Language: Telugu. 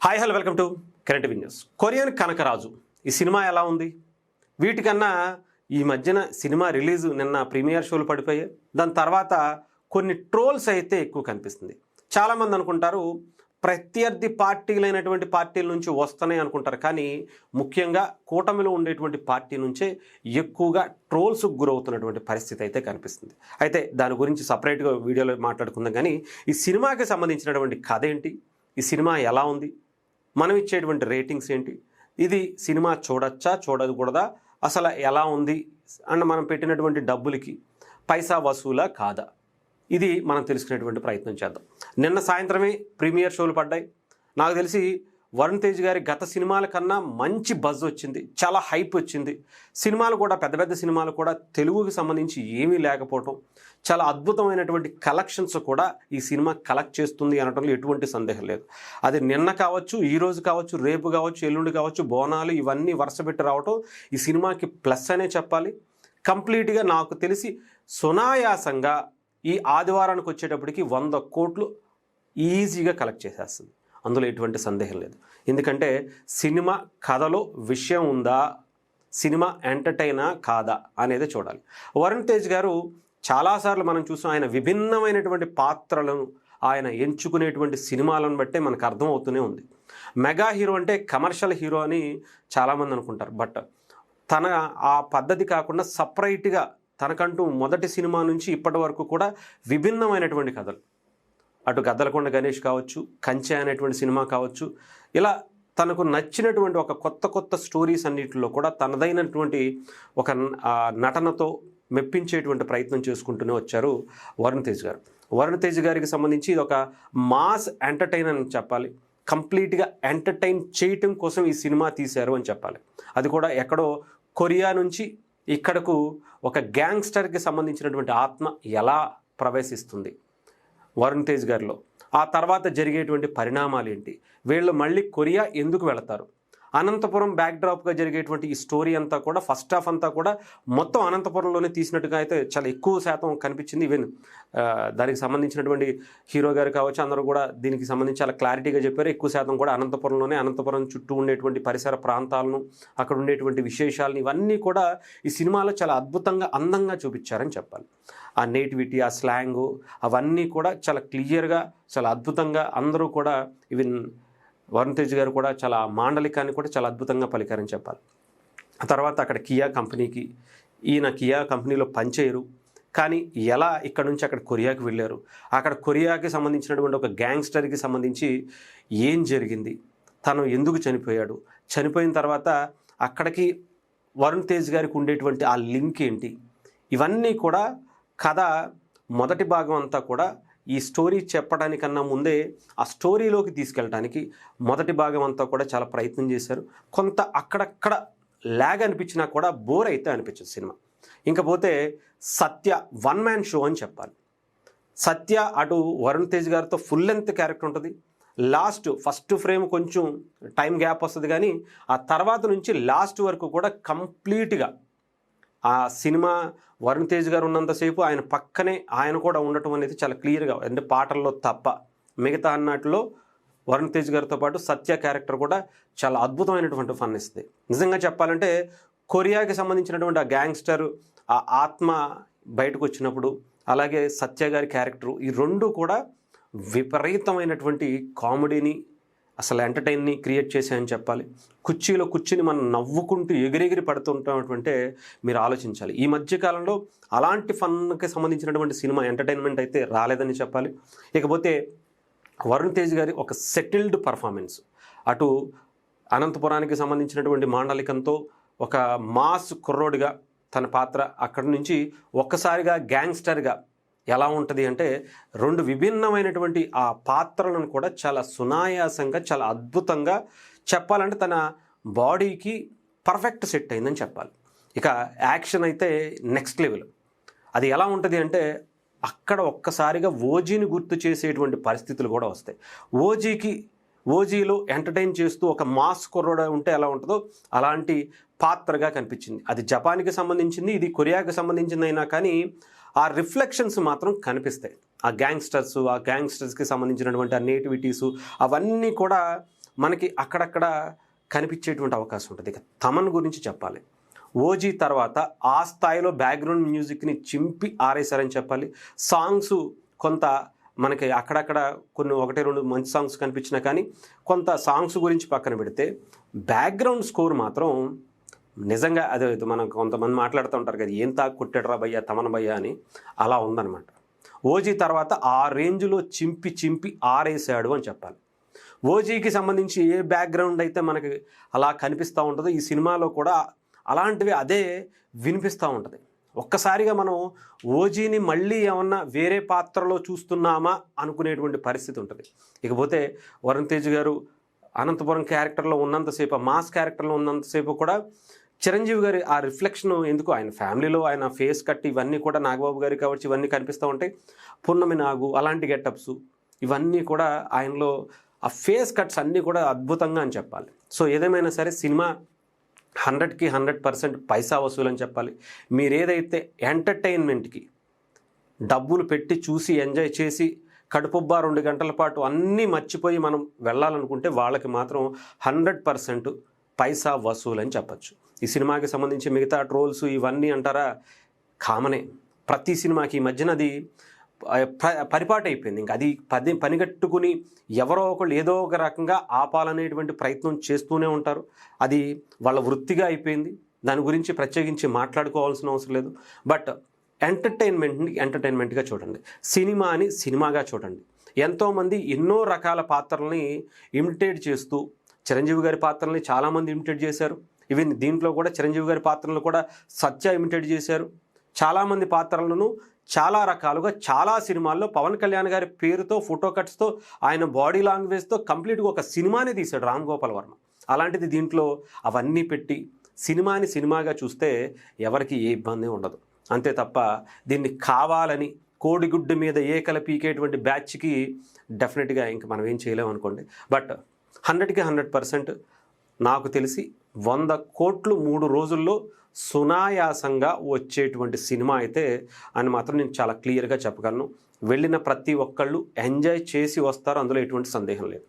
Hi hello welcome to current news. కొరియన్ కనకరాజు ఈ సినిమా ఎలా ఉంది? వీటికన్నా ఈ మధ్యన సినిమా రిలీజ్ నిన్న ప్రీమియర్ షోలు పడిపోయాయి. దాని తర్వాత కొన్ని ట్రోల్స్ అయితే ఎక్కువ కనిపిస్తుంది. చాలామంది అనుకుంటారు ప్రత్యర్థి పార్టీలైనటువంటి పార్టీల నుంచి వస్తున్నాయి అనుకుంటారు, కానీ ముఖ్యంగా కూటమిలో ఉండేటువంటి పార్టీ నుంచే ఎక్కువగా ట్రోల్స్కు గురవుతున్నటువంటి పరిస్థితి అయితే కనిపిస్తుంది. అయితే దాని గురించి సపరేట్గా వీడియోలో మాట్లాడుకుందాం. కానీ ఈ సినిమాకి సంబంధించినటువంటి కథ ఏంటి, ఈ సినిమా ఎలా ఉంది, మనం ఇచ్చేటువంటి రేటింగ్స్ ఏంటి, ఇది సినిమా చూడొచ్చా చూడకూడదా, అసలు ఎలా ఉంది అండ్ మనం పెట్టినటువంటి డబ్బులకి పైసా వసూలా కాదా, ఇది మనం తెలుసుకునేటువంటి ప్రయత్నం చేద్దాం. నిన్న సాయంత్రమే ప్రీమియర్ షోలు పడ్డాయి. నాకు తెలిసి వరుణ్ తేజ్ గారి గత సినిమాల కన్నా మంచి బజ్ వచ్చింది, చాలా హైప్ వచ్చింది. సినిమాలు కూడా పెద్ద పెద్ద సినిమాలు కూడా తెలుగుకి సంబంధించి ఏమీ లేకపోవటం, చాలా అద్భుతమైనటువంటి కలెక్షన్స్ కూడా ఈ సినిమా కలెక్ట్ చేస్తుంది అనడంలో ఎటువంటి సందేహం లేదు. అది నిన్న కావచ్చు, ఈరోజు కావచ్చు, రేపు కావచ్చు, ఎల్లుండి కావచ్చు, బోనాలు ఇవన్నీ వరుసపెట్టి రావటం ఈ సినిమాకి ప్లస్ అనే చెప్పాలి. కంప్లీట్గా నాకు తెలిసి సునాయాసంగా ఈ ఆదివారానికి వచ్చేటప్పటికి 100 కోట్లు ఈజీగా కలెక్ట్ చేసేస్తుంది, అందులో ఎటువంటి సందేహం లేదు. ఎందుకంటే సినిమా కథలో విషయం ఉందా, సినిమా ఎంటర్టైనా కాదా అనేది చూడాలి. వరుణ్ తేజ్ గారు చాలాసార్లు మనం చూసాం, ఆయన విభిన్నమైనటువంటి పాత్రలను ఆయన ఎంచుకునేటువంటి సినిమాలను బట్టే మనకు అర్థమవుతూనే ఉంది. మెగా హీరో అంటే కమర్షియల్ హీరో అని చాలామంది అనుకుంటారు, బట్ తన ఆ పద్ధతి కాకుండా సపరేట్గా తనకంటూ మొదటి సినిమా నుంచి ఇప్పటి వరకు కూడా విభిన్నమైనటువంటి కథలు, అటు గద్దలకొండ గణేష్ కావచ్చు, కంచె అనేటువంటి సినిమా కావచ్చు, ఇలా తనకు నచ్చినటువంటి ఒక కొత్త స్టోరీస్ అన్నింటిలో కూడా తనదైనటువంటి ఒక నటనతో మెప్పించేటువంటి ప్రయత్నం చేసుకుంటూనే వచ్చారు వరుణ్ తేజ్ గారు. వరుణ్ తేజ్ గారికి సంబంధించి ఇది ఒక మాస్ ఎంటర్టైనర్ అని చెప్పాలి. కంప్లీట్గా ఎంటర్టైన్ చేయటం కోసం ఈ సినిమా తీశారు అని చెప్పాలి. అది కూడా ఎక్కడో కొరియా నుంచి ఇక్కడకు ఒక గ్యాంగ్స్టర్కి సంబంధించినటువంటి ఆత్మ ఎలా ప్రవేశిస్తుంది వరుణ్ తేజ్ గారిలో, ఆ తర్వాత జరిగేటువంటి పరిణామాలు ఏంటి, వీళ్ళు మళ్ళీ కొరియా ఎందుకు వెళతారు, అనంతపురం బ్యాక్డ్రాప్గా జరిగేటువంటి ఈ స్టోరీ అంతా కూడా ఫస్ట్ హాఫ్ అంతా కూడా మొత్తం అనంతపురంలోనే తీసినట్టుగా అయితే చాలా ఎక్కువ శాతం కనిపించింది. ఈవెన్ దానికి సంబంధించినటువంటి హీరో గారు కావచ్చు, అందరూ కూడా దీనికి సంబంధించి చాలా క్లారిటీగా చెప్పారు. ఎక్కువ శాతం కూడా అనంతపురంలోనే, అనంతపురం చుట్టూ ఉండేటువంటి పరిసర ప్రాంతాలను, అక్కడ ఉండేటువంటి విశేషాలను ఇవన్నీ కూడా ఈ సినిమాలో చాలా అద్భుతంగా అందంగా చూపించారని చెప్పాలి. ఆ నేటివిటీ, ఆ స్లాంగు అవన్నీ కూడా చాలా క్లియర్గా, చాలా అద్భుతంగా అందరూ కూడా, ఈవెన్ వరుణ్ తేజ్ గారు కూడా చాలా మాండలికాన్ని కూడా చాలా అద్భుతంగా పలికారని చెప్పాలి. ఆ తర్వాత అక్కడ కియా కంపెనీకి, ఈయన కియా కంపెనీలో పనిచేయరు, కానీ ఎలా ఇక్కడ నుంచి అక్కడ కొరియాకి వెళ్ళారు, అక్కడ కొరియాకి సంబంధించినటువంటి ఒక గ్యాంగ్స్టర్కి సంబంధించి ఏం జరిగింది, తను ఎందుకు చనిపోయాడు, చనిపోయిన తర్వాత అక్కడికి వరుణ్ తేజ్ గారికి ఉండేటువంటి ఆ లింక్ ఏంటి, ఇవన్నీ కూడా కథ మొదటి భాగం అంతా కూడా ఈ స్టోరీ చెప్పడానికన్నా ముందే ఆ స్టోరీలోకి తీసుకెళ్ళడానికి మొదటి భాగం అంతా కూడా చాలా ప్రయత్నం చేశారు. కొంత అక్కడక్కడ ల్యాగ్ అనిపించినా కూడా బోర్ అయితే అనిపించదు సినిమా. ఇంకపోతే సత్య వన్ మ్యాన్ షో అని చెప్పాలి. సత్య అటు వరుణ్ తేజ్ గారితో ఫుల్ లెంత్ క్యారెక్టర్ ఉంటుంది. ఫస్ట్ ఫ్రేమ్ కొంచెం టైం గ్యాప్ వస్తుంది, కానీ ఆ తర్వాత నుంచి లాస్ట్ వరకు కూడా కంప్లీట్గా ఆ సినిమా వరుణ్ తేజ్ గారు ఉన్నంతసేపు ఆయన పక్కనే ఆయన కూడా ఉండటం అనేది చాలా క్లియర్గా, అంటే పాటల్లో తప్ప మిగతా అన్నట్లో వరుణ్ తేజ్ గారితో పాటు సత్య క్యారెక్టర్ కూడా చాలా అద్భుతమైనటువంటి ఫన్ ఇస్తుంది. నిజంగా చెప్పాలంటే కొరియాకి సంబంధించినటువంటి ఆ గ్యాంగ్స్టర్, ఆ ఆత్మ బయటకు వచ్చినప్పుడు, అలాగే సత్య గారి క్యారెక్టరు, ఈ రెండు కూడా విపరీతమైనటువంటి కామెడీని, అసలు ఎంటర్టైన్ని క్రియేట్ చేశాయని చెప్పాలి. కుర్చీలో కూర్చుని మనం నవ్వుకుంటూ ఎగిరెగిరి పడుతుంటామంటే మీరు ఆలోచించాలి. ఈ మధ్యకాలంలో అలాంటి ఫన్కి సంబంధించినటువంటి సినిమా ఎంటర్టైన్మెంట్ అయితే రాలేదని చెప్పాలి. ఇకపోతే వరుణ్ తేజ్ గారి ఒక సెటిల్డ్ పర్ఫార్మెన్స్, అటు అనంతపురానికి సంబంధించినటువంటి మాండలికంతో ఒక మాస్ కుర్రోడిగా తన పాత్ర, అక్కడి నుంచి ఒక్కసారిగా గ్యాంగ్స్టర్గా ఎలా ఉంటుంది అంటే రెండు విభిన్నమైనటువంటి ఆ పాత్రలను కూడా చాలా సునాయాసంగా, చాలా అద్భుతంగా చెప్పాలంటే తన బాడీకి పర్ఫెక్ట్ సెట్ అయిందని చెప్పాలి. ఇక యాక్షన్ అయితే నెక్స్ట్ లెవెల్. అది ఎలా ఉంటుంది అంటే అక్కడ ఒక్కసారిగా ఓజీని గుర్తు చేసేటువంటి పరిస్థితులు కూడా వస్తాయి. ఓజీలో ఎంటర్టైన్ చేస్తూ ఒక మాస్ కుర్రోడ ఉంటే ఎలా ఉంటుందో అలాంటి పాత్రగా కనిపించింది. అది జపాన్కి సంబంధించింది, ఇది కొరియాకి సంబంధించింది అయినా కానీ ఆ రిఫ్లెక్షన్స్ మాత్రం కనిపిస్తాయి. ఆ గ్యాంగ్స్టర్స్కి సంబంధించినటువంటి ఆ నేటివిటీసు అవన్నీ కూడా మనకి అక్కడక్కడ కనిపించేటువంటి అవకాశం ఉంటుంది. ఇక తమన్ గురించి చెప్పాలి. ఓజీ తర్వాత ఆ స్థాయిలో బ్యాక్గ్రౌండ్ మ్యూజిక్ని చింపి ఆరేశారని చెప్పాలి. సాంగ్స్ కొంత మనకి అక్కడక్కడ కొన్ని 1-2 మంచి సాంగ్స్ కనిపించినా కానీ కొంత సాంగ్స్ గురించి పక్కన పెడితే బ్యాక్గ్రౌండ్ స్కోర్ మాత్రం నిజంగా అదే మనం కొంతమంది మాట్లాడుతూ ఉంటారు కదా, ఏం తాకు కొట్టాడరా భయ్యా తమన్ భయ్యా అని, అలా ఉందన్నమాట. ఓజీ తర్వాత ఆ రేంజ్లో చింపి ఆరేసాడు అని చెప్పాలి. ఓజీకి సంబంధించి ఏ బ్యాక్గ్రౌండ్ అయితే మనకి అలా కనిపిస్తూ ఉంటుందో ఈ సినిమాలో కూడా అలాంటివి అదే వినిపిస్తూ ఉంటుంది. ఒక్కసారిగా మనం ఓజీని మళ్ళీ ఏమన్నా వేరే పాత్రలో చూస్తున్నామా అనుకునేటువంటి పరిస్థితి ఉంటుంది. ఇకపోతే వరుణ్ తేజ్ గారు అనంతపురం క్యారెక్టర్లో ఉన్నంతసేపు, మాస్ క్యారెక్టర్లో ఉన్నంతసేపు కూడా చిరంజీవి గారి ఆ రిఫ్లెక్షన్ ఎందుకు ఆయన ఫ్యామిలీలో ఆయన ఫేస్ కట్ ఇవన్నీ కూడా నాగబాబు గారికి కావచ్చు ఇవన్నీ కనిపిస్తూ ఉంటాయి. పున్నమి నాగు అలాంటి గెటప్స్ ఇవన్నీ కూడా ఆయనలో ఆ ఫేస్ కట్స్ అన్నీ కూడా అద్భుతంగా అని చెప్పాలి. సో ఏదేమైనా సరే సినిమా 100కి 100% పైసా వసూలు అని చెప్పాలి. మీరు ఏదైతే ఎంటర్టైన్మెంట్కి డబ్బులు పెట్టి చూసి ఎంజాయ్ చేసి కడుపుబ్బా 2 గంటల పాటు అన్నీ మర్చిపోయి మనం వెళ్ళాలనుకుంటే వాళ్ళకి మాత్రం 100% పైసా వసూలు అని చెప్పచ్చు. ఈ సినిమాకి సంబంధించి మిగతా ట్రోల్స్ ఇవన్నీ అంటారా కామనే. ప్రతి సినిమాకి ఈ మధ్యన అది పరిపాటు అయిపోయింది. ఇంకా అది పనిగట్టుకుని ఎవరో ఒకళ్ళు ఏదో ఒక రకంగా ఆపాలనేటువంటి ప్రయత్నం చేస్తూనే ఉంటారు. అది వాళ్ళ వృత్తిగా అయిపోయింది. దాని గురించి ప్రత్యేకించి మాట్లాడుకోవాల్సిన అవసరం లేదు. బట్ ఎంటర్టైన్మెంట్ని ఎంటర్టైన్మెంట్గా చూడండి, సినిమాని సినిమాగా చూడండి. ఎంతోమంది ఎన్నో రకాల పాత్రల్ని ఇమిటేట్ చేస్తూ చిరంజీవి గారి పాత్రల్ని చాలామంది ఇమిటేట్ చేశారు. ఈవెన్ దీంట్లో కూడా చిరంజీవి గారి పాత్రలను కూడా సత్య ఇమిటేట్ చేశారు. చాలామంది పాత్రలను చాలా రకాలుగా చాలా సినిమాల్లో పవన్ కళ్యాణ్ గారి పేరుతో ఫోటో కట్స్తో ఆయన బాడీ లాంగ్వేజ్తో కంప్లీట్గా ఒక సినిమానే తీశాడు రామ్ గోపాల్ వర్మ. అలాంటిది దీంట్లో అవన్నీ పెట్టి సినిమాని సినిమాగా చూస్తే ఎవరికి ఏ ఇబ్బంది ఉండదు. అంతే తప్ప దీన్ని కావాలని కోడిగుడ్డు మీద ఏకల పీకేటువంటి బ్యాచ్కి డెఫినెట్గా ఇంక మనం ఏం చేయలేము అనుకోండి. బట్ 100కి 100% నాకు తెలిసి 100 కోట్లు 3 రోజుల్లో సునాయాసంగా వచ్చేటువంటి సినిమా అయితే అని మాత్రం నేను చాలా క్లియర్గా చెప్పగలను. వెళ్ళిన ప్రతి ఒక్కళ్ళు ఎంజాయ్ చేసి వస్తారు, అందులో ఎటువంటి సందేహం లేదు.